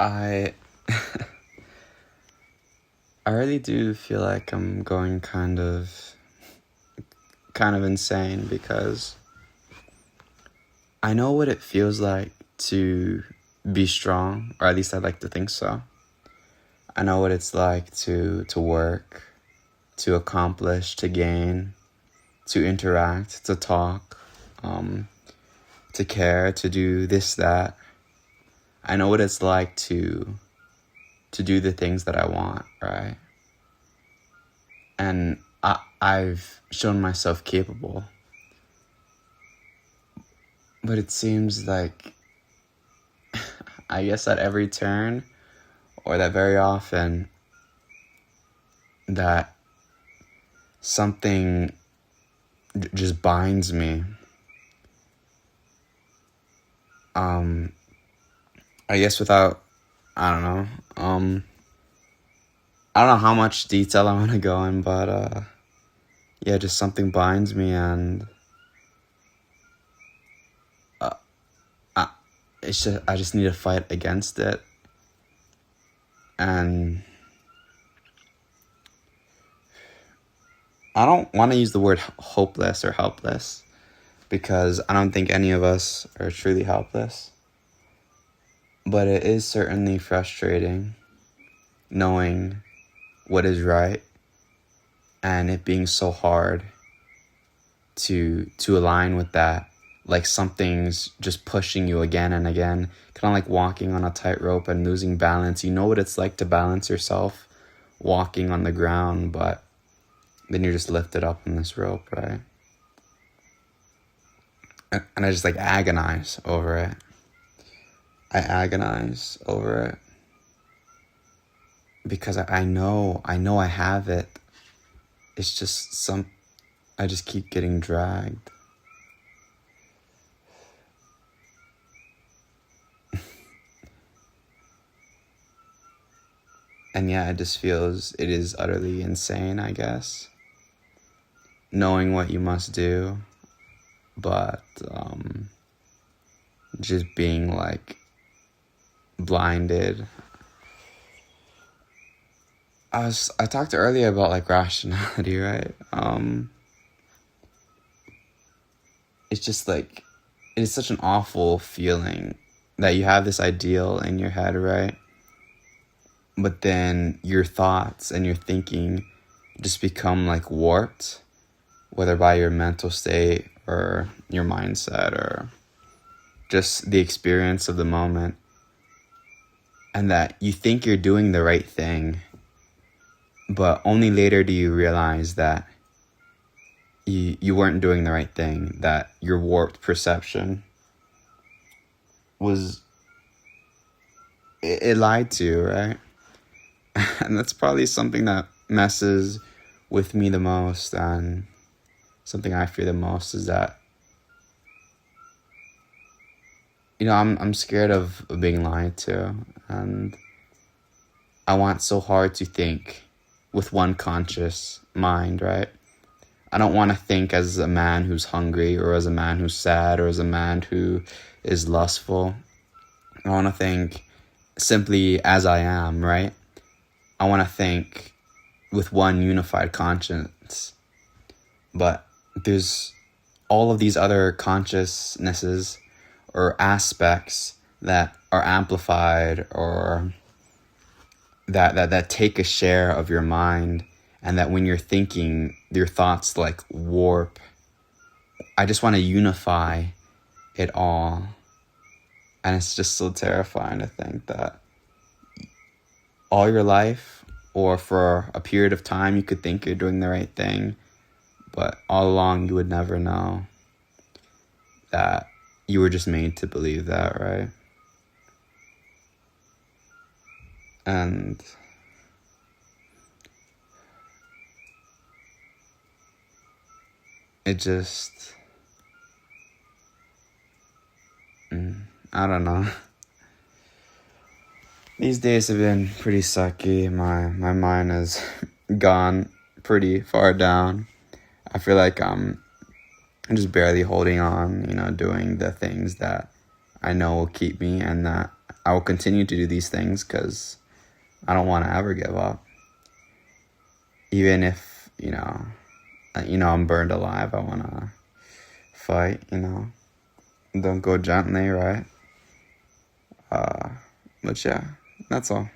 I I really do feel like I'm going kind of insane because I know what it feels like to be strong, or at least I'd like to think so. I know what it's like to work, to accomplish, to gain, to interact, to talk, to care, to do this, that. I know what it's like to do the things that I want, right? And I've shown myself capable. But it seems like, I guess at every turn, or that very often, that something just binds me. I guess without, I don't know, I don't know how much detail I want to go in, but yeah, just something binds me, and I just need to fight against it. And I don't want to use the word hopeless or helpless, because I don't think any of us are truly helpless. But it is certainly frustrating knowing what is right and it being so hard to align with that. Like something's just pushing you again and again, kind of like walking on a tightrope and losing balance. You know what it's like to balance yourself walking on the ground, but then you're just lifted up in this rope, right? And I just like agonize over it. I agonize over it because I know I have it. It's just I just keep getting dragged. And yeah, it just feels, it is utterly insane, I guess. Knowing what you must do, but just being like blinded. I talked earlier about like rationality, right? It's just like, it is such an awful feeling that you have this ideal in your head, right? But then your thoughts and your thinking just become like warped, whether by your mental state or your mindset or just the experience of the moment. And that you think you're doing the right thing, but only later do you realize that you weren't doing the right thing, that your warped perception was, it lied to you, right? And that's probably something that messes with me the most, and something I fear the most is that, you know, I'm scared of being lied to, and I want so hard to think with one conscious mind, right? I don't want to think as a man who's hungry, or as a man who's sad, or as a man who is lustful. I want to think simply as I am, right? I want to think with one unified conscience. But there's all of these other consciousnesses or aspects that are amplified, or that take a share of your mind, and that when you're thinking, your thoughts like warp. I just want to unify it all. And it's just so terrifying to think that all your life, or for a period of time, you could think you're doing the right thing, but all along you would never know that you were just made to believe that, right? And it just, I don't know. These days have been pretty sucky. My mind has gone pretty far down. I feel like I'm just barely holding on, doing the things that I know will keep me and that I will continue to do these things because I don't want to ever give up. Even if, I'm burned alive, I want to fight, Don't go gently, right? But yeah, that's all.